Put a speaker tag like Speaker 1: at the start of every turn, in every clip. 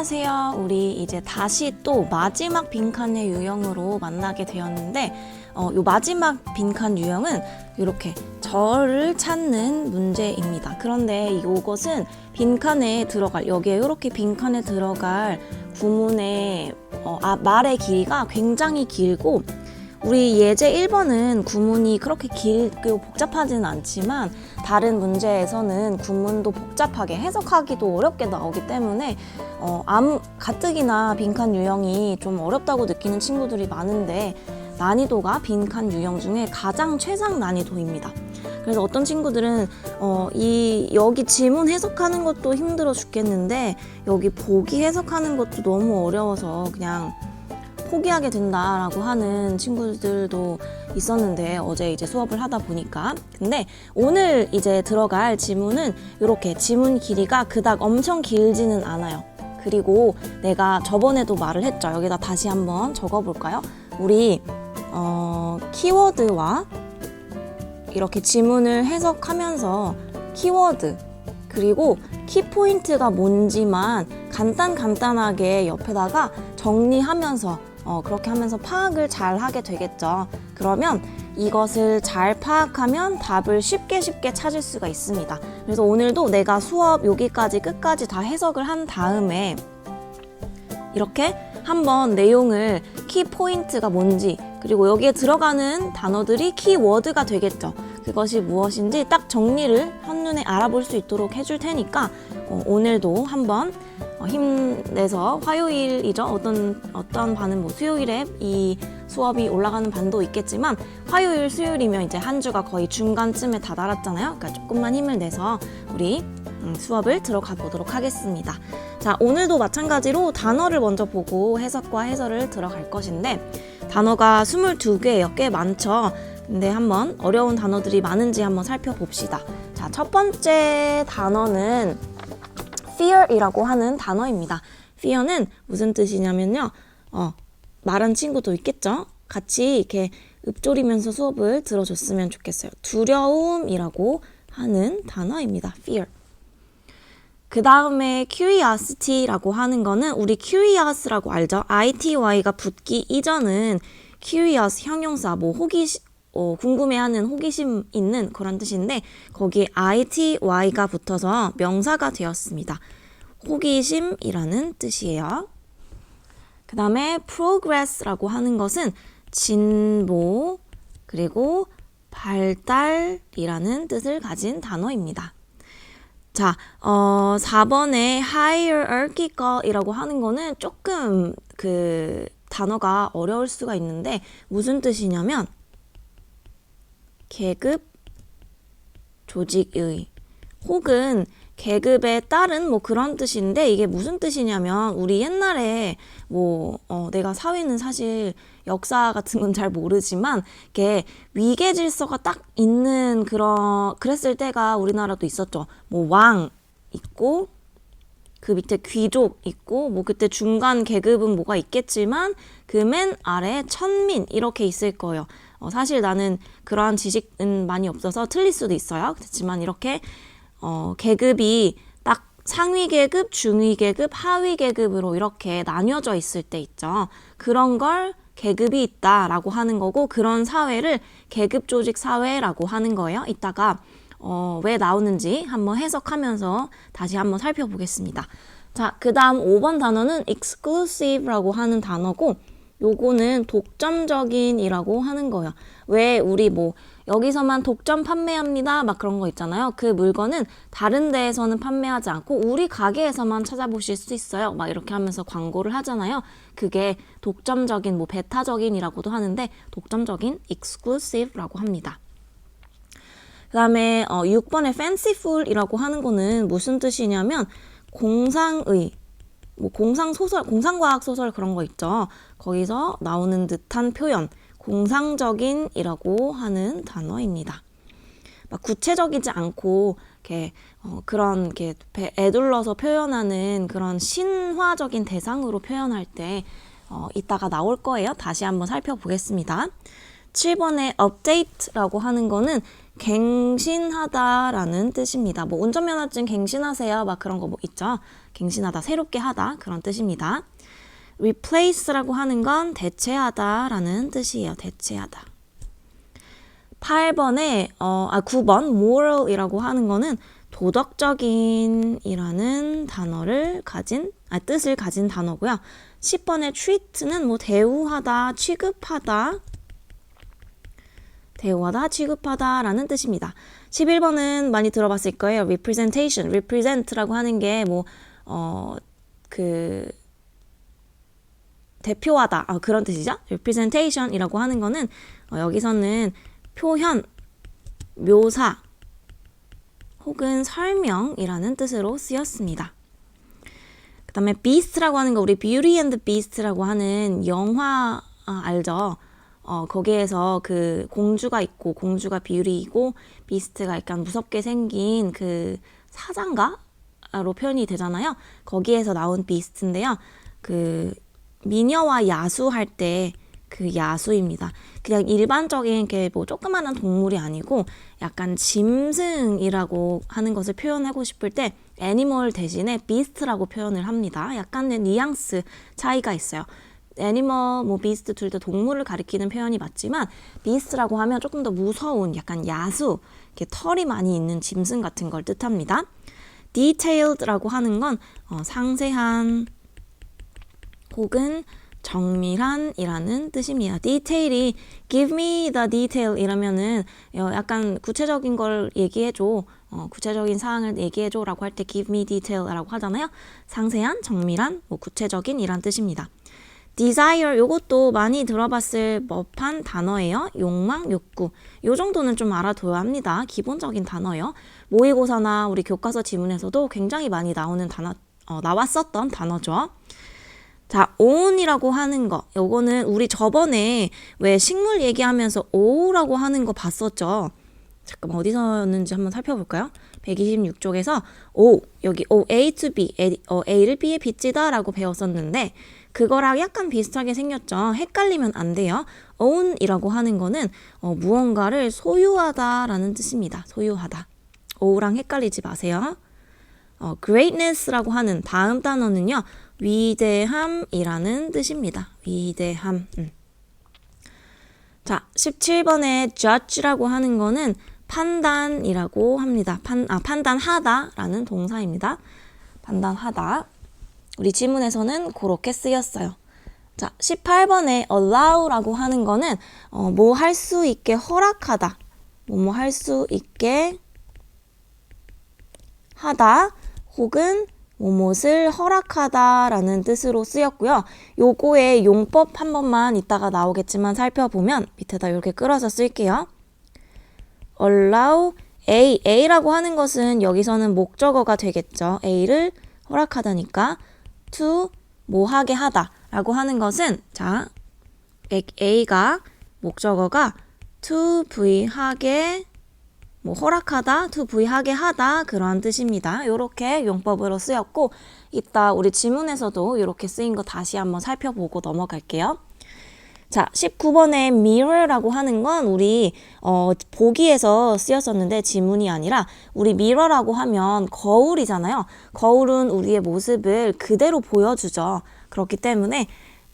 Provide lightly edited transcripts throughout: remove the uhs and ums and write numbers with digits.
Speaker 1: 안녕하세요. 우리 이제 다시 또 마지막 빈칸의 유형으로 만나게 되었는데 요 마지막 빈칸 유형은 이렇게 절을 찾는 문제입니다. 그런데 이것은 빈칸에 들어갈 여기에 이렇게 빈칸에 들어갈 구문의 말의 길이가 굉장히 길고 우리 예제 1번은 구문이 그렇게 길고 복잡하지는 않지만 다른 문제에서는 구문도 복잡하게 해석하기도 어렵게 나오기 때문에 가뜩이나 빈칸 유형이 좀 어렵다고 느끼는 친구들이 많은데 난이도가 빈칸 유형 중에 가장 최상 난이도입니다. 그래서 어떤 친구들은 여기 지문 해석하는 것도 힘들어 죽겠는데 여기 보기 해석하는 것도 너무 어려워서 그냥 포기하게 된다라고 하는 친구들도 있었는데 어제 이제 수업을 하다 보니까 근데 오늘 이제 들어갈 지문은 이렇게 지문 길이가 그닥 엄청 길지는 않아요. 그리고 내가 저번에도 말을 했죠. 여기다 다시 한번 적어볼까요? 우리 키워드와 이렇게 지문을 해석하면서 키워드 그리고 키포인트가 뭔지만 간단하게 옆에다가 정리하면서 그렇게 하면서 파악을 잘 하게 되겠죠. 그러면 이것을 잘 파악하면 답을 쉽게 찾을 수가 있습니다. 그래서 오늘도 내가 수업 여기까지 끝까지 다 해석을 한 다음에 이렇게 한번 내용을 키포인트가 뭔지 그리고 여기에 들어가는 단어들이 키워드가 되겠죠. 그것이 무엇인지 딱 정리를 한눈에 알아볼 수 있도록 해줄 테니까 오늘도 한번 힘내서 화요일이죠. 어떤 반은 뭐 수요일에 이 수업이 올라가는 반도 있겠지만 화요일, 수요일이면 이제 한 주가 거의 중간쯤에 다다랐잖아요. 그러니까 조금만 힘을 내서 우리 수업을 들어가 보도록 하겠습니다. 자, 오늘도 마찬가지로 단어를 먼저 보고 해석과 해설을 들어갈 것인데 단어가 22개예요. 꽤 많죠. 근데 한번 어려운 단어들이 많은지 한번 살펴봅시다. 자, 첫 번째 단어는 fear이라고 하는 단어입니다. fear는 무슨 뜻이냐면요. 말한 친구도 있겠죠? 같이 이렇게 읊조리면서 수업을 들어줬으면 좋겠어요. 두려움이라고 하는 단어입니다. fear. 그 다음에 curiosity라고 하는 거는 우리 curious라고 알죠? ity가 붙기 이전은 curious 형용사 궁금해하는 호기심 있는 그런 뜻인데 거기에 ity가 붙어서 명사가 되었습니다. 호기심이라는 뜻이에요. 그 다음에 progress라고 하는 것은 진보 그리고 발달이라는 뜻을 가진 단어입니다. 자, 4번에 hierarchical이라고 하는 거는 조금 그 단어가 어려울 수가 있는데 무슨 뜻이냐면 계급, 조직의 혹은 계급에 따른 그런 뜻인데 이게 무슨 뜻이냐면 우리 옛날에 내가 사회는 사실 역사 같은 건 잘 모르지만 이게 위계 질서가 딱 있는 그랬을 때가 우리나라도 있었죠. 왕 있고 그 밑에 귀족 있고 그때 중간 계급은 뭐가 있겠지만 그 맨 아래 천민 이렇게 있을 거예요. 사실 나는 그러한 지식은 많이 없어서 틀릴 수도 있어요. 그렇지만 이렇게 계급이 딱 상위 계급, 중위 계급, 하위 계급으로 이렇게 나뉘어져 있을 때 있죠. 그런 걸 계급이 있다라고 하는 거고 그런 사회를 계급 조직 사회라고 하는 거예요. 이따가 왜 나오는지 한번 해석하면서 다시 한번 살펴보겠습니다. 자, 그 다음 5번 단어는 exclusive라고 하는 단어고 요거는 독점적인이라고 하는 거예요. 왜 우리 여기서만 독점 판매합니다 막 그런 거 있잖아요. 그 물건은 다른 데에서는 판매하지 않고 우리 가게에서만 찾아보실 수 있어요. 막 이렇게 하면서 광고를 하잖아요. 그게 독점적인 배타적인이라고도 하는데 독점적인 exclusive라고 합니다. 그 다음에 6번에 fanciful이라고 하는 거는 무슨 뜻이냐면 공상의 공상소설, 공상과학소설 그런 거 있죠. 거기서 나오는 듯한 표현, 공상적인이라고 하는 단어입니다. 구체적이지 않고 이렇게 애둘러서 표현하는 그런 신화적인 대상으로 표현할 때 이따가 나올 거예요. 다시 한번 살펴보겠습니다. 7번에 update라고 하는 거는 갱신하다라는 뜻입니다. 뭐 운전면허증 갱신하세요. 막 그런 거 뭐 있죠. 갱신하다, 새롭게 하다 그런 뜻입니다. replace라고 하는 건 대체하다라는 뜻이에요. 대체하다. 9번 moral이라고 하는 거는 도덕적인이라는 뜻을 가진 단어고요. 10번의 treat는 뭐 대우하다, 취급하다라는 뜻입니다. 11번은 많이 들어봤을 거예요. represent라고 하는 게 대표하다 그런 뜻이죠. representation이라고 하는 거는 여기서는 표현, 묘사 혹은 설명이라는 뜻으로 쓰였습니다. 그 다음에 beast라고 하는 거 우리 Beauty and the Beast라고 하는 영화 알죠? 거기에서 그 공주가 있고 공주가 뷰티이고 비스트가 약간 무섭게 생긴 그 사장가로 표현이 되잖아요. 거기에서 나온 비스트인데요. 그 미녀와 야수할 때 그 야수입니다. 그냥 일반적인 게 뭐 조그마한 동물이 아니고 약간 짐승이라고 하는 것을 표현하고 싶을 때 애니멀 대신에 비스트라고 표현을 합니다. 약간의 뉘앙스 차이가 있어요. 애니멀, 비스트 둘 다 동물을 가리키는 표현이 맞지만 비스트라고 하면 조금 더 무서운 약간 야수, 이렇게 털이 많이 있는 짐승 같은 걸 뜻합니다. detailed라고 하는 건 상세한 혹은 정밀한이라는 뜻입니다. 디테일이 give me the detail 이러면은 약간 구체적인 걸 얘기해줘, 구체적인 사항을 얘기해줘 라고 할 때 give me detail 라고 하잖아요. 상세한, 정밀한, 구체적인 이란 뜻입니다. desire 요것도 많이 들어봤을 법한 단어예요. 욕망, 욕구. 요 정도는 좀 알아둬야 합니다. 기본적인 단어예요. 모의고사나 우리 교과서 지문에서도 굉장히 많이 나왔었던 단어죠. 자, own이라고 하는 거. 요거는 우리 저번에 왜 식물 얘기하면서 o라고 하는 거 봤었죠. 잠깐만 어디서였는지 한번 살펴볼까요? 126쪽에서 여기 A to B, A를 B에 빚지다 라고 배웠었는데 그거랑 약간 비슷하게 생겼죠. 헷갈리면 안 돼요. own이라고 하는 거는 무언가를 소유하다라는 뜻입니다. 소유하다. o랑 헷갈리지 마세요. greatness라고 하는 다음 단어는요. 위대함이라는 뜻입니다. 위대함. 자, 17번에 judge라고 하는 거는 판단이라고 합니다. 판단하다라는 동사입니다. 판단하다. 우리 지문에서는 그렇게 쓰였어요. 자, 18번에 allow라고 하는 거는 뭐 할 수 있게 허락하다. 뭐 할 수 있게 하다 혹은 무엇을 허락하다라는 뜻으로 쓰였고요. 요거의 용법 한 번만 이따가 나오겠지만 살펴보면 밑에다 이렇게 끌어서 쓸게요. allow A라고 하는 것은 여기서는 목적어가 되겠죠. A를 허락하다니까 to 뭐 하게 하다 라고 하는 것은 자 A가 목적어가 to 부의하게 허락하다, to 부의하게 하다 그런 뜻입니다. 이렇게 용법으로 쓰였고 이따 우리 지문에서도 이렇게 쓰인 거 다시 한번 살펴보고 넘어갈게요. 자, 19번에 mirror라고 하는 건 우리 보기에서 쓰였었는데 지문이 아니라 우리 mirror라고 하면 거울이잖아요. 거울은 우리의 모습을 그대로 보여주죠. 그렇기 때문에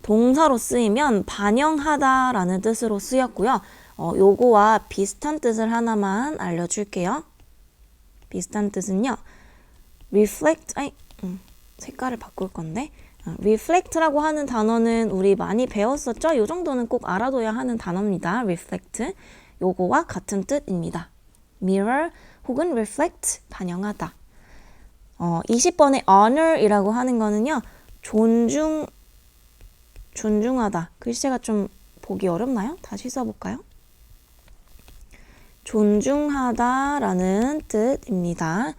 Speaker 1: 동사로 쓰이면 반영하다라는 뜻으로 쓰였고요. 요거와 비슷한 뜻을 하나만 알려줄게요. 비슷한 뜻은요. reflect, 색깔을 바꿀 건데 reflect라고 하는 단어는 우리 많이 배웠었죠? 요 정도는 꼭 알아둬야 하는 단어입니다. reflect. 요거와 같은 뜻입니다. mirror 혹은 reflect, 반영하다. 20번의 honor이라고 하는 거는요. 존중하다. 글씨가 좀 보기 어렵나요? 다시 써볼까요? 존중하다라는 뜻입니다.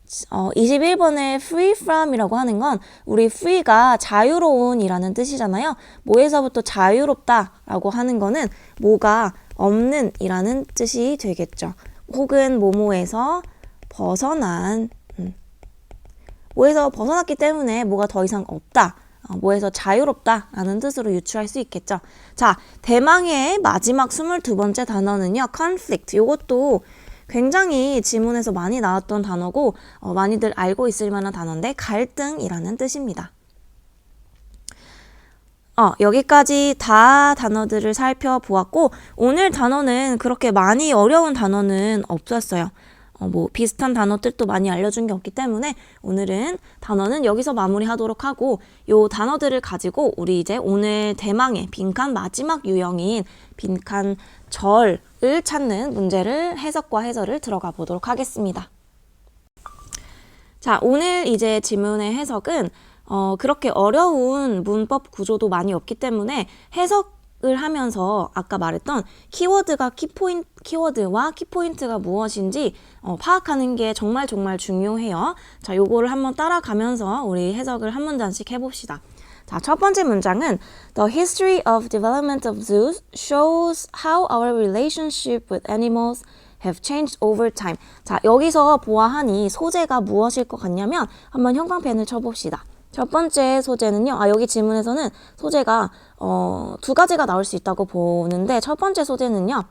Speaker 1: 21번에 free from이라고 하는 건 우리 free가 자유로운이라는 뜻이잖아요. 뭐에서부터 자유롭다라고 하는 거는 뭐가 없는 이라는 뜻이 되겠죠. 혹은 뭐뭐에서 벗어난 뭐에서 벗어났기 때문에 뭐가 더 이상 없다. 뭐에서 자유롭다라는 뜻으로 유추할 수 있겠죠. 자, 대망의 마지막 22번째 단어는요. conflict. 이것도 굉장히 지문에서 많이 나왔던 단어고 많이들 알고 있을 만한 단어인데 갈등이라는 뜻입니다. 여기까지 다 단어들을 살펴보았고 오늘 단어는 그렇게 많이 어려운 단어는 없었어요. 비슷한 단어 뜻도 많이 알려준 게 없기 때문에 오늘은 단어는 여기서 마무리하도록 하고 요 단어들을 가지고 우리 이제 오늘 대망의 빈칸 마지막 유형인 빈칸 절을 찾는 문제를 해석과 해설을 들어가 보도록 하겠습니다. 자, 오늘 이제 지문의 해석은 그렇게 어려운 문법 구조도 많이 없기 때문에 해석을 하면서 아까 말했던 키워드와 키포인트가 무엇인지 파악하는 게 정말 중요해요. 자, 요거를 한번 따라가면서 우리 해석을 한 문장씩 해봅시다. 자, 첫 번째 문장은 The history of development of zoos shows how our relationship with animals have changed over time. 자, 여기서 보아하니 소재가 무엇일 것 같냐면 한번 형광펜을 쳐봅시다. 첫 번째 소재는요. 여기 지문에서는 소재가 두 가지가 나올 수 있다고 보는데 첫 번째 소재는요.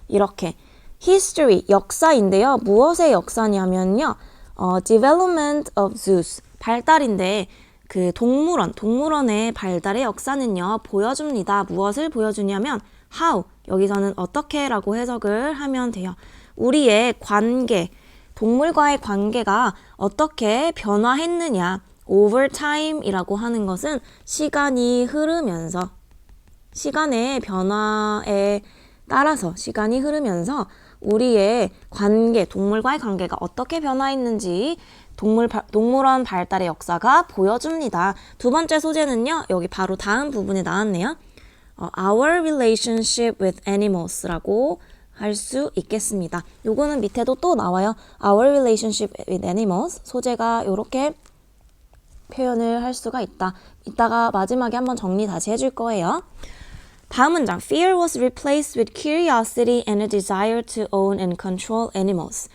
Speaker 1: 이렇게 history, 역사인데요. 무엇의 역사냐면요. development of zoos, 발달인데 그 동물원의 발달의 역사는요. 보여줍니다. 무엇을 보여주냐면 how, 여기서는 어떻게라고 해석을 하면 돼요. 우리의 관계, 동물과의 관계가 어떻게 변화했느냐. over time이라고 하는 것은 시간이 흐르면서 시간의 변화에 따라서 시간이 흐르면서 우리의 관계, 동물과의 관계가 어떻게 변화했는지 동물원 발달의 역사가 보여줍니다. 두 번째 소재는요. 여기 바로 다음 부분에 나왔네요. Our relationship with animals라고 할 수 있겠습니다. 요거는 밑에도 또 나와요. Our relationship with animals. 소재가 이렇게 표현을 할 수가 있다. 이따가 마지막에 한번 정리 다시 해줄 거예요. 다음 문장. Fear was replaced with curiosity and a desire to own and control animals.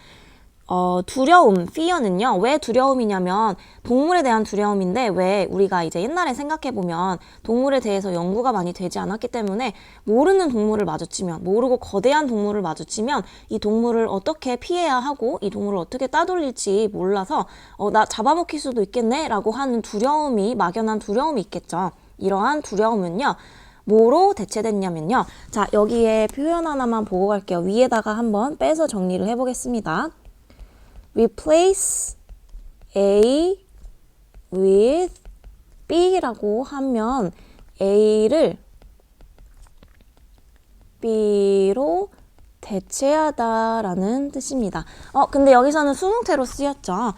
Speaker 1: 두려움, fear는요. 왜 두려움이냐면 동물에 대한 두려움인데 왜 우리가 이제 옛날에 생각해보면 동물에 대해서 연구가 많이 되지 않았기 때문에 모르는 동물을 마주치면 모르고 거대한 동물을 마주치면 이 동물을 어떻게 피해야 하고 이 동물을 어떻게 따돌릴지 몰라서 나 잡아먹힐 수도 있겠네 라고 하는 두려움이 막연한 두려움이 있겠죠. 이러한 두려움은요. 뭐로 대체됐냐면요. 자, 여기에 표현 하나만 보고 갈게요. 위에다가 한번 빼서 정리를 해보겠습니다. Replace A with B라고 하면 A를 B로 대체하다라는 뜻입니다. 근데 여기서는 수동태로 쓰였죠.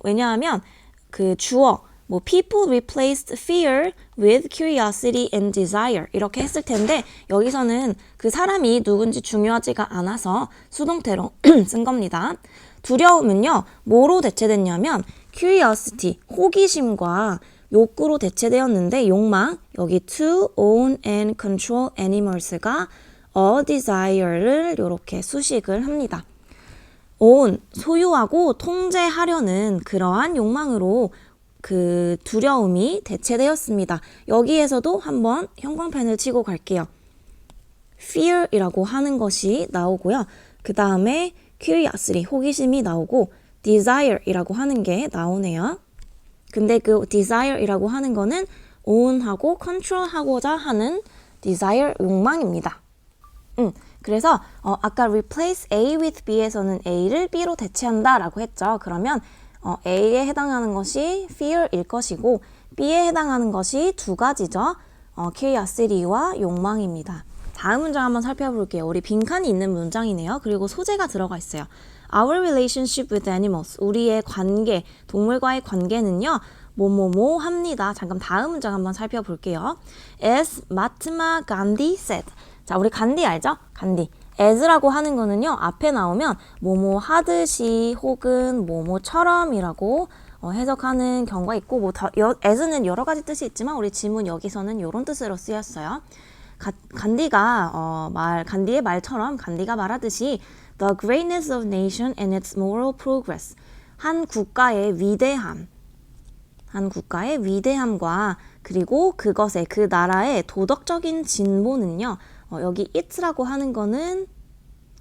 Speaker 1: 왜냐하면 그 주어 people replaced fear with curiosity and desire 이렇게 했을 텐데 여기서는 그 사람이 누군지 중요하지가 않아서 수동태로 쓴 겁니다. 두려움은요. 뭐로 대체됐냐면 curiosity, 호기심과 욕구로 대체되었는데 욕망, 여기 to own and control animals가 a desire를 이렇게 수식을 합니다. own, 소유하고 통제하려는 그러한 욕망으로 그 두려움이 대체되었습니다. 여기에서도 한번 형광펜을 치고 갈게요. fear이라고 하는 것이 나오고요. 그 다음에 curiosity, 호기심이 나오고 desire이라고 하는 게 나오네요. 근데 그 desire이라고 하는 거는 own하고 control하고자 하는 desire, 욕망입니다. 그래서 아까 replace A with B에서는 A를 B로 대체한다 라고 했죠. 그러면 A에 해당하는 것이 fear일 것이고 B에 해당하는 것이 두 가지죠. curiosity와 욕망입니다. 다음 문장 한번 살펴볼게요. 우리 빈칸이 있는 문장이네요. 그리고 소재가 들어가 있어요. Our relationship with animals. 우리의 관계, 동물과의 관계는요. 뭐뭐뭐 합니다. 잠깐 다음 문장 한번 살펴볼게요. As Mahatma Gandhi said. 자, 우리 간디 알죠? 간디. as라고 하는 거는요. 앞에 나오면 뭐뭐 하듯이 혹은 뭐뭐처럼이라고 해석하는 경우가 있고 as는 여러 가지 뜻이 있지만 우리 지문 여기서는 이런 뜻으로 쓰였어요. 간디의 말처럼 간디가 말하듯이 the greatness of nation and its moral progress. 한 국가의 위대함과 그리고 그것의 그 나라의 도덕적인 진보는요. 여기 it라고 하는 거는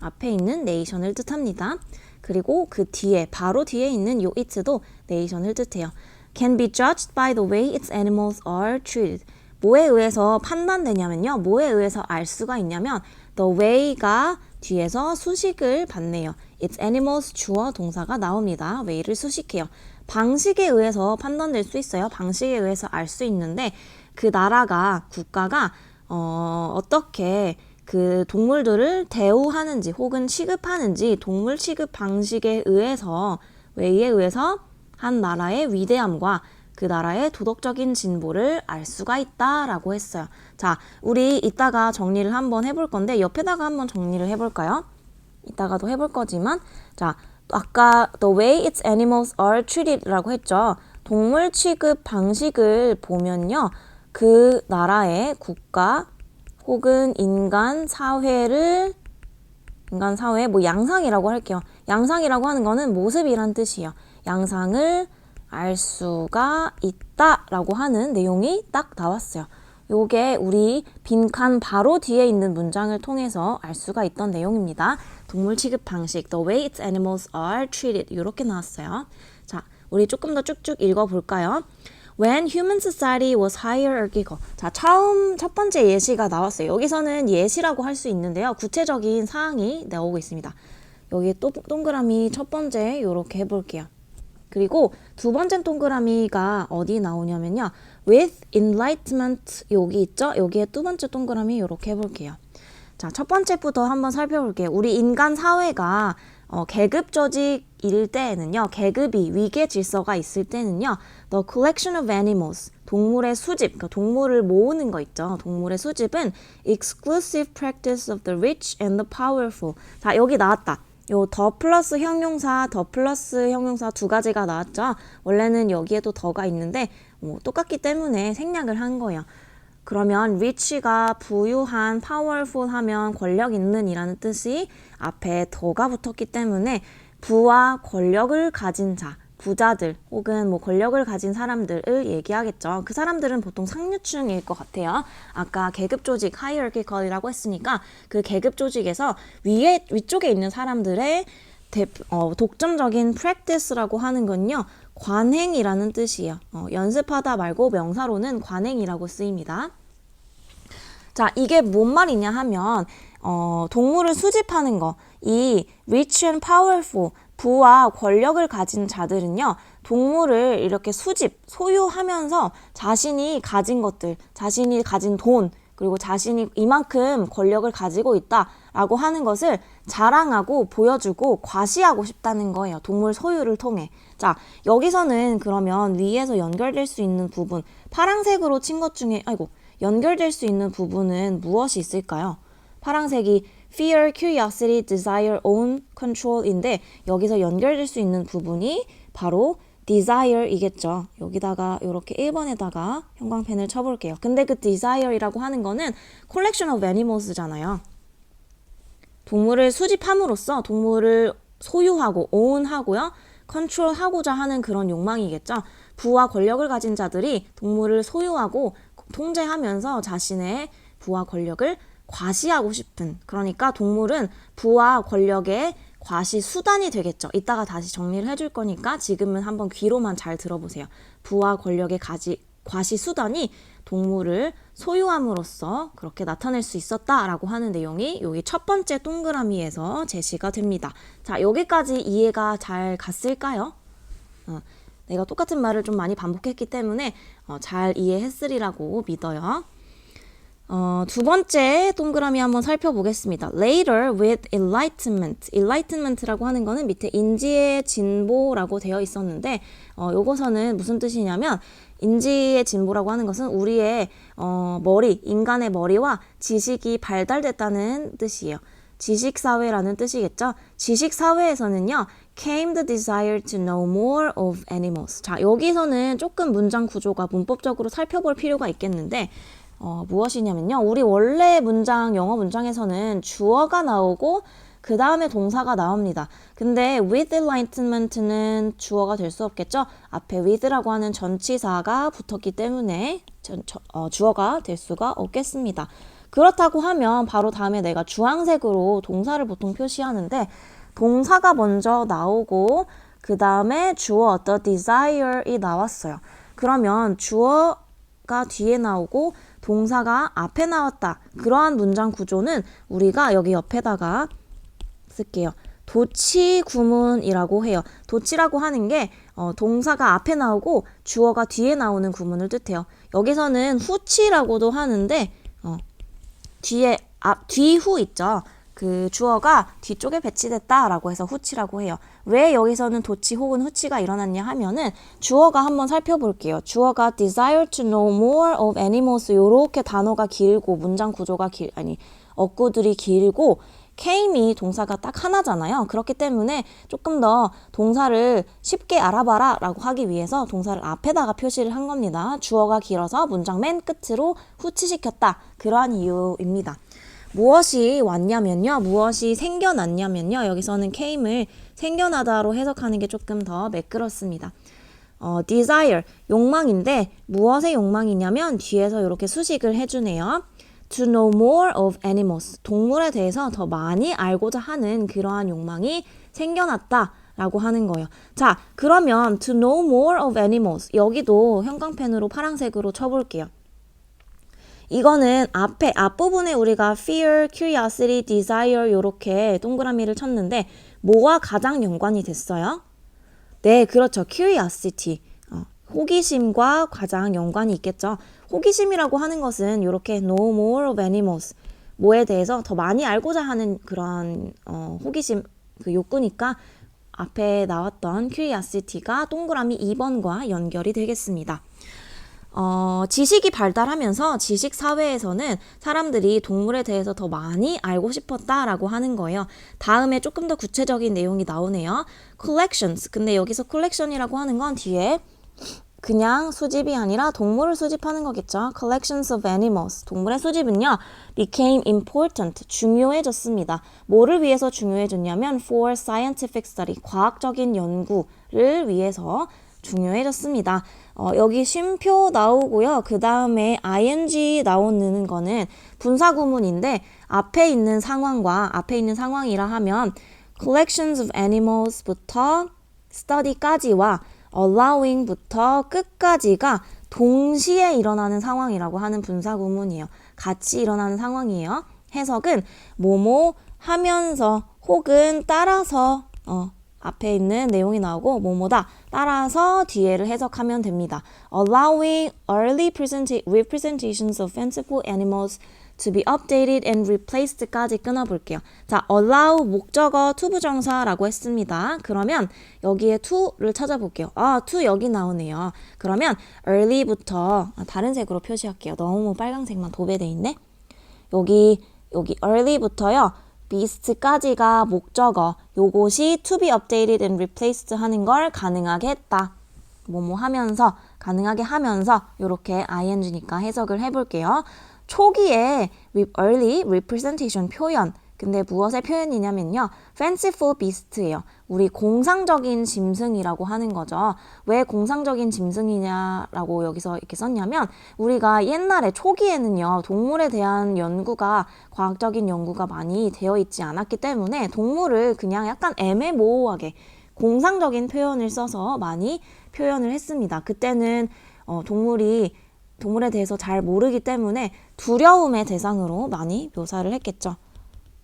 Speaker 1: 앞에 있는 nation을 뜻합니다. 그리고 그 뒤에 바로 뒤에 있는 요 it도 nation을 뜻해요. Can be judged by the way its animals are treated. 뭐에 의해서 판단되냐면요. 뭐에 의해서 알 수가 있냐면 the way가 뒤에서 수식을 받네요. its animals 주어 동사가 나옵니다. way를 수식해요. 방식에 의해서 판단될 수 있어요. 방식에 의해서 알 수 있는데 그 나라가 국가가 어떻게 그 동물들을 대우하는지 혹은 취급하는지 동물 취급 방식에 의해서 way에 의해서 한 나라의 위대함과 그 나라의 도덕적인 진보를 알 수가 있다라고 했어요. 자, 우리 이따가 정리를 한번 해볼 건데 옆에다가 한번 정리를 해볼까요? 이따가도 해볼 거지만 자, 아까 the way its animals are treated라고 했죠. 동물 취급 방식을 보면요. 그 나라의 국가 혹은 인간 사회 뭐 양상이라고 할게요. 양상이라고 하는 거는 모습이란 뜻이에요. 양상을 알 수가 있다라고 하는 내용이 딱 나왔어요. 요게 우리 빈칸 바로 뒤에 있는 문장을 통해서 알 수가 있던 내용입니다. 동물 취급 방식, the way its animals are treated 이렇게 나왔어요. 자, 우리 조금 더 쭉쭉 읽어볼까요? When human society was hierarchical. 자, 첫 번째 예시가 나왔어요. 여기서는 예시라고 할 수 있는데요. 구체적인 사항이 나오고 있습니다. 여기 또 동그라미 첫 번째 이렇게 해볼게요. 그리고 두 번째 동그라미가 어디 나오냐면요. With enlightenment 여기 있죠? 여기에 두 번째 동그라미 이렇게 해볼게요. 자, 첫 번째부터 한번 살펴볼게요. 우리 인간 사회가 계급 조직일 때에는요. 계급이 위계 질서가 있을 때는요. The collection of animals 동물의 수집, 그러니까 동물을 모으는 거 있죠. 동물의 수집은 exclusive practice of the rich and the powerful. 자, 여기 나왔다. 요 더 플러스 형용사 두 가지가 나왔죠. 원래는 여기에도 더가 있는데 똑같기 때문에 생략을 한 거예요. 그러면 rich가 부유한, powerful 하면 권력 있는 이라는 뜻이 앞에 더가 붙었기 때문에 부와 권력을 가진 자, 부자들 혹은 뭐 권력을 가진 사람들을 얘기하겠죠. 그 사람들은 보통 상류층일 것 같아요. 아까 계급 조직 hierarchical이라고 했으니까 그 계급 조직에서 위쪽에 있는 사람들의 독점적인 practice라고 하는 건요. 관행이라는 뜻이에요. 연습하다 말고 명사로는 관행이라고 쓰입니다. 자, 이게 뭔 말이냐 하면 동물을 수집하는 거. 이 rich and powerful 부와 권력을 가진 자들은요. 동물을 이렇게 소유하면서 자신이 가진 것들, 자신이 가진 돈, 그리고 자신이 이만큼 권력을 가지고 있다라고 하는 것을 자랑하고 보여주고 과시하고 싶다는 거예요. 동물 소유를 통해. 자, 여기서는 그러면 위에서 연결될 수 있는 부분, 파란색으로 친 것 중에 연결될 수 있는 부분은 무엇이 있을까요? 파란색이 fear, curiosity, desire, own, control인데 여기서 연결될 수 있는 부분이 바로 desire이겠죠. 여기다가 이렇게 1번에다가 형광펜을 쳐볼게요. 근데 그 desire이라고 하는 거는 collection of animals잖아요. 동물을 수집함으로써 동물을 소유하고 own하고요. control하고자 하는 그런 욕망이겠죠. 부와 권력을 가진 자들이 동물을 소유하고 통제하면서 자신의 부와 권력을 과시하고 싶은, 그러니까 동물은 부와 권력의 과시 수단이 되겠죠. 이따가 다시 정리를 해줄 거니까 지금은 한번 귀로만 잘 들어보세요. 부와 권력의 과시 수단이 동물을 소유함으로써 그렇게 나타낼 수 있었다라고 하는 내용이 여기 첫 번째 동그라미에서 제시가 됩니다. 자, 여기까지 이해가 잘 갔을까요? 내가 똑같은 말을 좀 많이 반복했기 때문에 잘 이해했으리라고 믿어요. 두 번째 동그라미 한번 살펴보겠습니다. Later with enlightenment. enlightenment라고 하는 거는 밑에 인지의 진보라고 되어 있었는데 요거서는 무슨 뜻이냐면 인지의 진보라고 하는 것은 우리의 인간의 머리와 지식이 발달됐다는 뜻이에요. 지식사회라는 뜻이겠죠. 지식사회에서는요. came the desire to know more of animals. 자, 여기서는 조금 문장 구조가 문법적으로 살펴볼 필요가 있겠는데 무엇이냐면요. 우리 원래 영어 문장에서는 주어가 나오고 그 다음에 동사가 나옵니다. 근데 with enlightenment는 주어가 될 수 없겠죠? 앞에 with라고 하는 전치사가 붙었기 때문에 주어가 될 수가 없겠습니다. 그렇다고 하면 바로 다음에 내가 주황색으로 동사를 보통 표시하는데 동사가 먼저 나오고 그 다음에 주어 the desire이 나왔어요. 그러면 주어가 뒤에 나오고 동사가 앞에 나왔다. 그러한 문장 구조는 우리가 여기 옆에다가 쓸게요. 도치 구문이라고 해요. 도치라고 하는 게 동사가 앞에 나오고 주어가 뒤에 나오는 구문을 뜻해요. 여기서는 후치라고도 하는데 뒤에 뒤후 있죠. 그 주어가 뒤쪽에 배치됐다라고 해서 후치라고 해요. 왜 여기서는 도치 혹은 후치가 일어났냐 하면은 주어가 한번 살펴볼게요. 주어가 desire to know more of animals 요렇게 단어가 길고 문장 구조가 어구들이 길고 came이 동사가 딱 하나잖아요. 그렇기 때문에 조금 더 동사를 쉽게 알아봐라 라고 하기 위해서 동사를 앞에다가 표시를 한 겁니다. 주어가 길어서 문장 맨 끝으로 후치시켰다. 그러한 이유입니다. 무엇이 왔냐면요. 무엇이 생겨났냐면요. 여기서는 came을 생겨나다로 해석하는 게 조금 더 매끄럽습니다. desire, 욕망인데 무엇의 욕망이냐면 뒤에서 이렇게 수식을 해주네요. To know more of animals. 동물에 대해서 더 많이 알고자 하는 그러한 욕망이 생겨났다라고 하는 거예요. 자, 그러면 to know more of animals. 여기도 형광펜으로 파란색으로 쳐볼게요. 이거는 앞부분에 우리가 fear, curiosity, desire 이렇게 동그라미를 쳤는데 뭐와 가장 연관이 됐어요? 네, 그렇죠. curiosity. 호기심과 가장 연관이 있겠죠. 호기심이라고 하는 것은 이렇게 know more of animals. 뭐에 대해서 더 많이 알고자 하는 그런 호기심, 그 욕구니까 앞에 나왔던 curiosity가 동그라미 2번과 연결이 되겠습니다. 지식이 발달하면서 지식 사회에서는 사람들이 동물에 대해서 더 많이 알고 싶었다라고 하는 거예요. 다음에 조금 더 구체적인 내용이 나오네요. collections. 근데 여기서 collection이라고 하는 건 뒤에 그냥 수집이 아니라 동물을 수집하는 거겠죠. collections of animals. 동물의 수집은요, became important. 중요해졌습니다. 뭐를 위해서 중요해졌냐면 for scientific study. 과학적인 연구를 위해서 중요해졌습니다. 여기 쉼표 나오고요. 그 다음에 ing 나오는 거는 분사구문인데 앞에 있는 상황이라 하면 collections of animals부터 study까지와 allowing부터 끝까지가 동시에 일어나는 상황이라고 하는 분사구문이에요. 같이 일어나는 상황이에요. 해석은 뭐뭐 하면서 혹은 따라서 앞에 있는 내용이 나오고 뭐뭐다 따라서 뒤에를 해석하면 됩니다. Allowing early representations of fanciful animals to be updated and replaced까지 끊어볼게요. 자, allow 목적어 투부정사라고 했습니다. 그러면 여기에 to를 찾아볼게요. to 여기 나오네요. 그러면 early부터 다른 색으로 표시할게요. 너무 빨강색만 도배돼 있네. 여기 early부터요. beast까지가 목적어. 요것이 to be updated and replaced 하는 걸 가능하게 했다. 뭐뭐 하면서 가능하게 하면서 이렇게 ing니까 해석을 해볼게요. 초기에 early representation 표현. 근데 무엇의 표현이냐면요. fanciful beast예요. 우리 공상적인 짐승이라고 하는 거죠. 왜 공상적인 짐승이냐라고 여기서 이렇게 썼냐면 우리가 옛날에 초기에는요. 동물에 대한 과학적인 연구가 많이 되어 있지 않았기 때문에 동물을 그냥 약간 애매모호하게 공상적인 표현을 써서 많이 표현을 했습니다. 그때는 동물에 대해서 잘 모르기 때문에 두려움의 대상으로 많이 묘사를 했겠죠.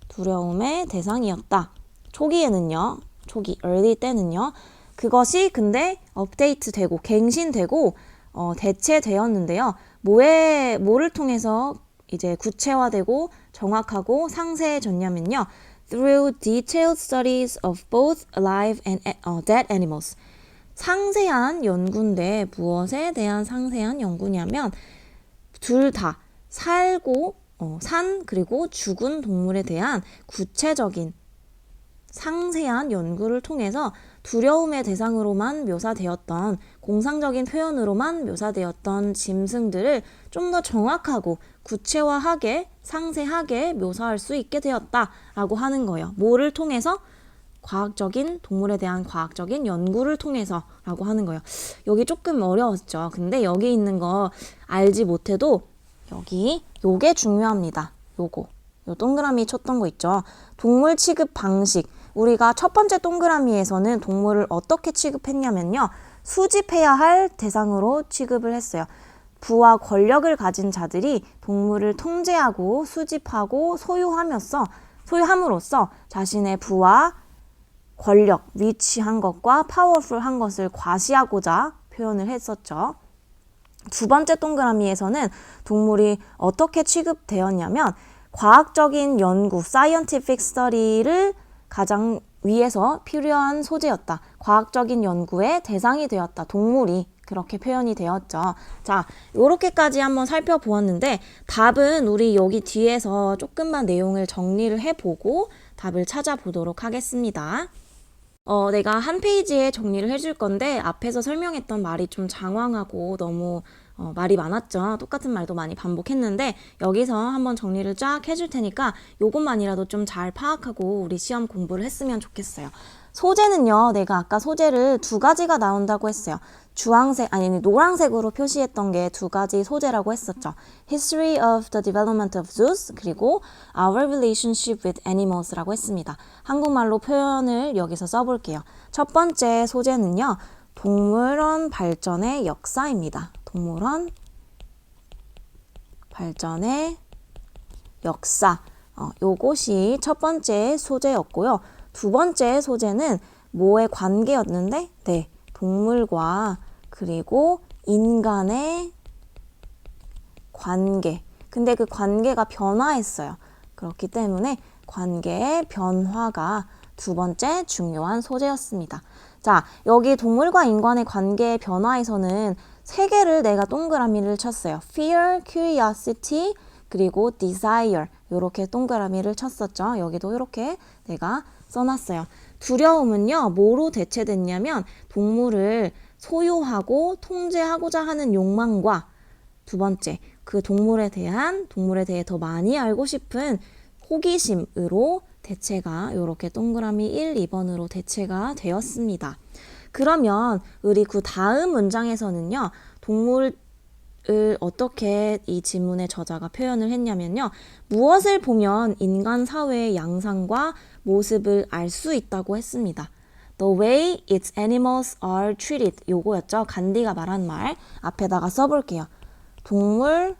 Speaker 1: 두려움의 대상이었다. 초기에는요. early 때는요. 그것이 근데 업데이트되고 갱신되고 대체되었는데요. 뭐를 통해서 이제 구체화되고 정확하고 상세해졌냐면요. Through detailed studies of both alive and dead animals. 상세한 연구인데 무엇에 대한 상세한 연구냐면 둘 다 살고 산 그리고 죽은 동물에 대한 구체적인 상세한 연구를 통해서 두려움의 대상으로만 묘사되었던 공상적인 표현으로만 묘사되었던 짐승들을 좀 더 정확하고 구체화하게, 상세하게 묘사할 수 있게 되었다라고 하는 거예요. 뭐를 통해서? 동물에 대한 과학적인 연구를 통해서라고 하는 거예요. 여기 조금 어려웠죠. 근데 여기 있는 거 알지 못해도 요게 중요합니다. 요 동그라미 쳤던 거 있죠. 동물 취급 방식. 우리가 첫 번째 동그라미에서는 동물을 어떻게 취급했냐면요. 수집해야 할 대상으로 취급을 했어요. 부와 권력을 가진 자들이 동물을 통제하고 수집하고 소유함으로써 자신의 부와 권력, 위치한 것과 파워풀한 것을 과시하고자 표현을 했었죠. 두 번째 동그라미에서는 동물이 어떻게 취급되었냐면 과학적인 연구, scientific study를 가장 위해서 필요한 소재였다. 과학적인 연구의 대상이 되었다. 동물이 그렇게 표현이 되었죠. 자, 요렇게까지 한번 살펴보았는데 답은 우리 여기 뒤에서 조금만 내용을 정리를 해보고 답을 찾아보도록 하겠습니다. 내가 한 페이지에 정리를 해줄 건데 앞에서 설명했던 말이 좀 장황하고 너무 말이 많았죠. 똑같은 말도 많이 반복했는데 여기서 한번 정리를 쫙 해줄 테니까 요것만이라도 좀 잘 파악하고 우리 시험 공부를 했으면 좋겠어요. 소재는요, 내가 아까 소재를 두 가지가 나온다고 했어요. 노란색으로 표시했던 게 두 가지 소재라고 했었죠. History of the Development of Zoos 그리고 Our Relationship with Animals라고 했습니다. 한국말로 표현을 여기서 써볼게요. 첫 번째 소재는요. 동물원 발전의 역사입니다. 동물원 발전의 역사. 요것이 첫 번째 소재였고요. 두 번째 소재는 뭐의 관계였는데? 네, 동물과 그리고 인간의 관계. 근데 그 관계가 변화했어요. 그렇기 때문에 관계의 변화가 두 번째 중요한 소재였습니다. 자, 여기 동물과 인간의 관계의 변화에서는 세 개를 내가 동그라미를 쳤어요. Fear, Curiosity, 그리고 Desire. 이렇게 동그라미를 쳤었죠. 여기도 이렇게 내가 써놨어요. 두려움은요, 뭐로 대체됐냐면 동물을 소유하고 통제하고자 하는 욕망과 두 번째, 그 동물에 대해 더 많이 알고 싶은 호기심으로 대체가 이렇게 동그라미 1, 2번으로 대체가 되었습니다. 그러면 우리 그 다음 문장에서는요, 동물을 어떻게 이 지문의 저자가 표현을 했냐면요. 무엇을 보면 인간 사회의 양상과 모습을 알 수 있다고 했습니다. The way its animals are treated. 요거였죠. 간디가 말한 말. 앞에다가 써볼게요. 동물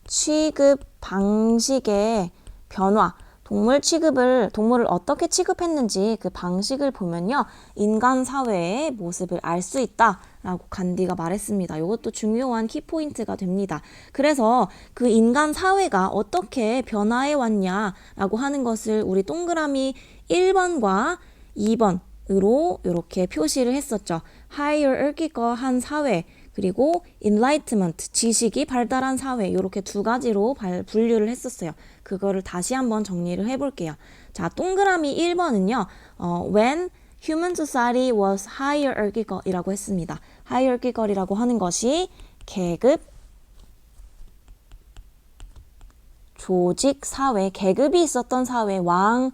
Speaker 1: 취급 방식의 변화. 동물을 어떻게 취급했는지 그 방식을 보면요. 인간 사회의 모습을 알 수 있다라고 간디가 말했습니다. 이것도 중요한 키포인트가 됩니다. 그래서 그 인간 사회가 어떻게 변화해 왔냐라고 하는 것을 우리 동그라미 1번과 2번으로 이렇게 표시를 했었죠. 하이어르키컬한 사회, 그리고 enlightenment, 지식이 발달한 사회, 이렇게 두 가지로 분류를 했었어요. 그거를 다시 한번 정리를 해볼게요. 자, 동그라미 1번은요. When human society was hierarchical 이라고 했습니다. hierarchical이라고 하는 것이 계급, 조직, 사회, 계급이 있었던 사회, 왕,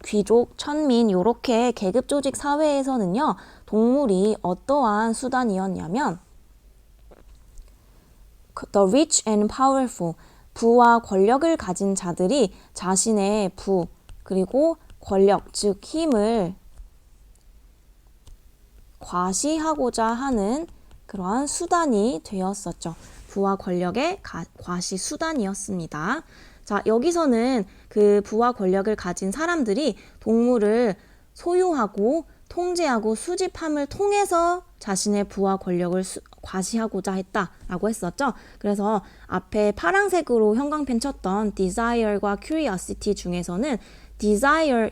Speaker 1: 귀족, 천민 이렇게 계급 조직 사회에서는요. 동물이 어떠한 수단이었냐면 The rich and powerful, 부와 권력을 가진 자들이 자신의 부 그리고 권력, 즉 힘을 과시하고자 하는 그러한 수단이 되었었죠. 부와 권력의 과시 수단이었습니다. 자, 여기서는 그 부와 권력을 가진 사람들이 동물을 소유하고 통제하고 수집함을 통해서 자신의 부와 권력을 과시하고자 했다라고 했었죠. 그래서 앞에 파란색으로 형광펜 쳤던 desire과 curiosity 중에서는 desire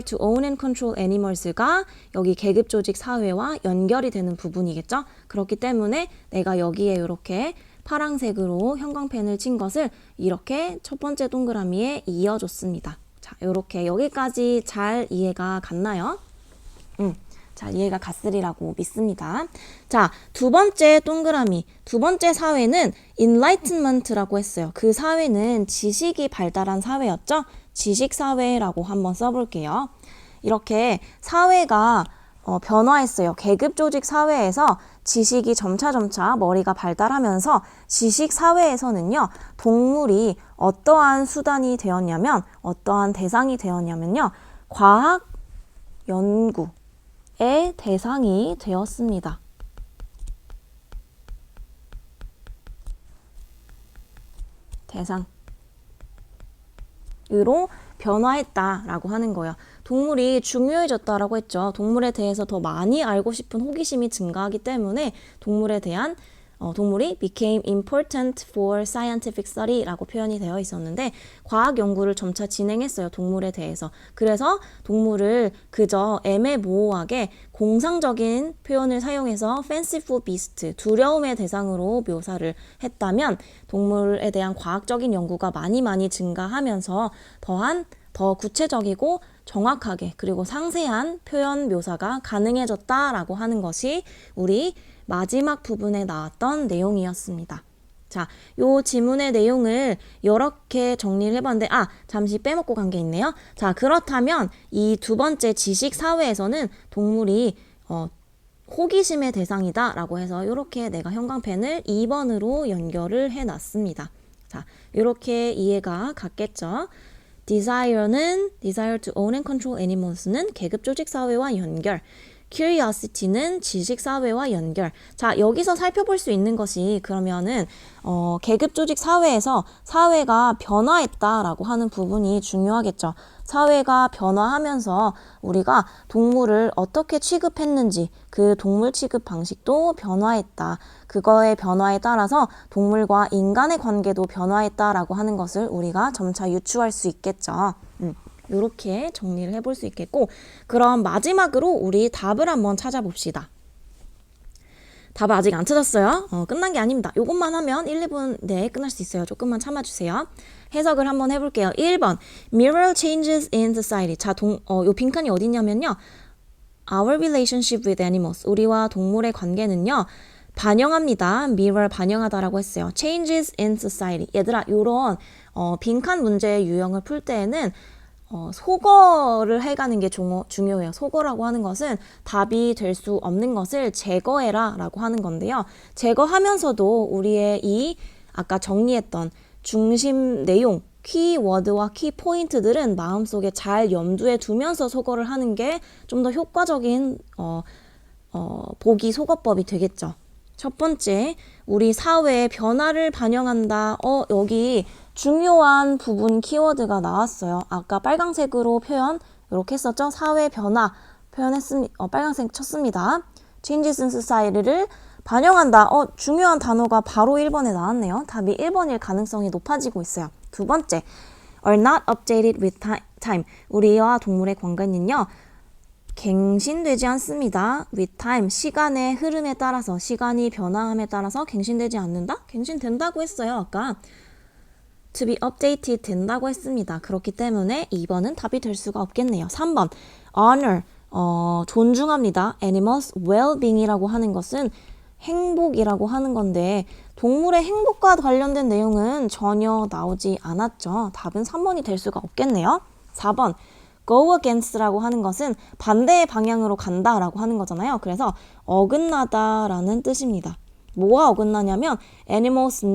Speaker 1: to own and control animals가 여기 계급 조직 사회와 연결이 되는 부분이겠죠. 그렇기 때문에 내가 여기에 이렇게 파란색으로 형광펜을 친 것을 이렇게 첫 번째 동그라미에 이어줬습니다. 자, 이렇게 여기까지 잘 이해가 갔나요? 자, 이해가 갔으리라고 믿습니다. 자, 두 번째 동그라미. 두 번째 사회는 Enlightenment라고 했어요. 그 사회는 지식이 발달한 사회였죠? 지식사회라고 한번 써볼게요. 이렇게 사회가 변화했어요. 계급조직 사회에서 지식이 점차 머리가 발달하면서 지식사회에서는요, 동물이 어떠한 수단이 되었냐면, 어떠한 대상이 되었냐면요, 과학 연구의 대상이 되었습니다. 대상으로 변화했다라고 하는 거예요. 동물이 중요해졌다라고 했죠. 동물에 대해서 더 많이 알고 싶은 호기심이 증가하기 때문에 동물이 became important for scientific study라고 표현이 되어 있었는데 과학 연구를 점차 진행했어요. 동물에 대해서. 그래서 동물을 그저 애매모호하게 공상적인 표현을 사용해서 fanciful beast, 두려움의 대상으로 묘사를 했다면 동물에 대한 과학적인 연구가 많이 증가하면서 더 구체적이고 정확하게 그리고 상세한 표현 묘사가 가능해졌다라고 하는 것이 우리 마지막 부분에 나왔던 내용이었습니다. 자, 요 지문의 내용을 이렇게 정리를 해봤는데 잠시 빼먹고 간 게 있네요. 자, 그렇다면 이 두 번째 지식 사회에서는 동물이 호기심의 대상이다 라고 해서 이렇게 내가 형광펜을 2번으로 연결을 해놨습니다. 자, 이렇게 이해가 갔겠죠? Desire to own and control animals는 계급조직 사회와 연결, Curiosity는 지식사회와 연결. 자, 여기서 살펴볼 수 있는 것이 그러면은 계급조직 사회에서 사회가 변화했다라고 하는 부분이 중요하겠죠. 사회가 변화하면서 우리가 동물을 어떻게 취급했는지 그 동물 취급 방식도 변화했다. 그거의 변화에 따라서 동물과 인간의 관계도 변화했다라고 하는 것을 우리가 점차 유추할 수 있겠죠. 이렇게 정리를 해볼 수 있겠고, 그럼 마지막으로 우리 답을 한번 찾아봅시다. 답을 아직 안 찾았어요. 끝난 게 아닙니다. 이것만 하면 1, 2분 내에 끝날 수 있어요. 조금만 참아주세요. 해석을 한번 해볼게요. 1번 Mirror changes in society. 자, 요 빈칸이 어디냐면요, Our relationship with animals. 우리와 동물의 관계는요, 반영합니다. mirror 반영하다라고 했어요. changes in society. 얘들아, 요런 빈칸 문제의 유형을 풀 때에는 소거를 해가는 게 중요해요. 소거라고 하는 것은 답이 될 수 없는 것을 제거해라 라고 하는 건데요. 제거하면서도 우리의 이 아까 정리했던 중심 내용, 키워드와 키포인트들은 마음속에 잘 염두에 두면서 소거를 하는 게 좀 더 효과적인 보기 소거법이 되겠죠. 첫 번째, 우리 사회의 변화를 반영한다. 여기 중요한 부분 키워드가 나왔어요. 아까 빨강색으로 표현 이렇게 했었죠. 사회 변화 표현했습니다. 빨강색 쳤습니다. Changes in society를 반영한다. 중요한 단어가 바로 1번에 나왔네요. 답이 1번일 가능성이 높아지고 있어요. 두 번째, are not updated with time. 우리와 동물의 관계는요, 갱신되지 않습니다. with time, 시간의 흐름에 따라서, 시간이 변화함에 따라서 갱신되지 않는다? 갱신된다고 했어요. 아까 to be updated 된다고 했습니다. 그렇기 때문에 2번은 답이 될 수가 없겠네요. 3번 honor, 존중합니다. animals well-being이라고 하는 것은 행복이라고 하는 건데 동물의 행복과 관련된 내용은 전혀 나오지 않았죠. 답은 3번이 될 수가 없겠네요. 4번 go against라고 하는 것은 반대의 방향으로 간다라고 하는 거잖아요. 그래서 어긋나다라는 뜻입니다. 뭐가 어긋나냐면 animals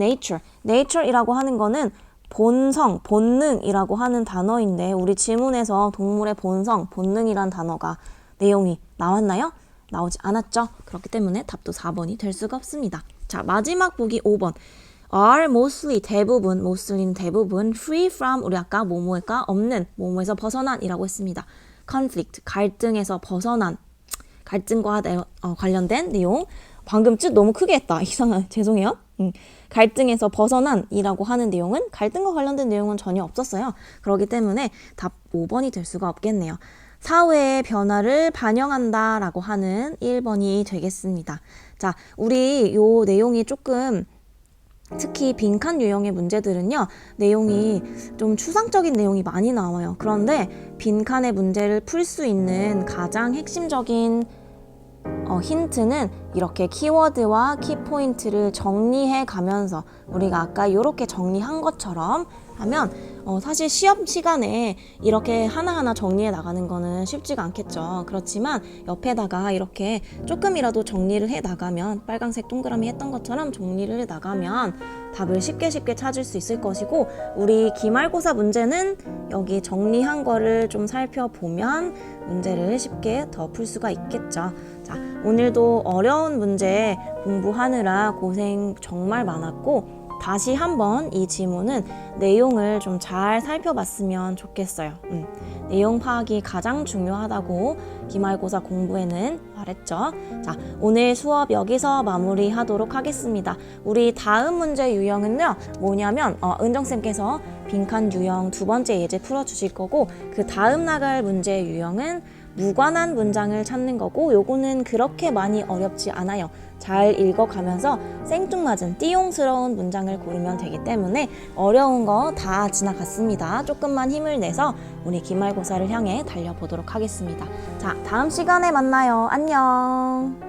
Speaker 1: nature이라고 하는 거는 본성, 본능이라고 하는 단어인데 우리 지문에서 동물의 본성, 본능이란 단어가 내용이 나왔나요? 나오지 않았죠. 그렇기 때문에 답도 4번이 될 수가 없습니다. 자, 마지막 보기 5번. are mostly 대부분, mostly는 대부분, free from 우리 아까 뭐뭐가 없는, 뭐뭐에서 벗어난 이라고 했습니다. conflict, 갈등에서 벗어난, 갈등과 관련된 내용. 방금 뜻 너무 크게 했다. 죄송해요. 갈등에서 벗어난이라고 하는 내용은 갈등과 관련된 내용은 전혀 없었어요. 그렇기 때문에 답 5번이 될 수가 없겠네요. 사회의 변화를 반영한다라고 하는 1번이 되겠습니다. 자, 우리 요 내용이 조금 특히 빈칸 유형의 문제들은요, 내용이 좀 추상적인 내용이 많이 나와요. 그런데 빈칸의 문제를 풀 수 있는 가장 핵심적인 힌트는 이렇게 키워드와 키포인트를 정리해 가면서 우리가 아까 이렇게 정리한 것처럼 하면 사실 시험 시간에 이렇게 하나하나 정리해 나가는 거는 쉽지가 않겠죠. 그렇지만 옆에다가 이렇게 조금이라도 정리를 해 나가면, 빨간색 동그라미 했던 것처럼 정리를 해 나가면 답을 쉽게 찾을 수 있을 것이고, 우리 기말고사 문제는 여기 정리한 거를 좀 살펴보면 문제를 쉽게 더 풀 수가 있겠죠. 자, 오늘도 어려운 문제 공부하느라 고생 정말 많았고, 다시 한번 이 지문은 내용을 좀 잘 살펴봤으면 좋겠어요. 내용 파악이 가장 중요하다고 기말고사 공부에는 말했죠. 자, 오늘 수업 여기서 마무리하도록 하겠습니다. 우리 다음 문제 유형은요, 뭐냐면 은정쌤께서 빈칸 유형 2번째 예제 풀어주실 거고, 그 다음 나갈 문제 유형은 무관한 문장을 찾는 거고, 요거는 그렇게 많이 어렵지 않아요. 잘 읽어가면서 생뚱맞은 띠용스러운 문장을 고르면 되기 때문에 어려운 거 다 지나갔습니다. 조금만 힘을 내서 우리 기말고사를 향해 달려보도록 하겠습니다. 자, 다음 시간에 만나요. 안녕.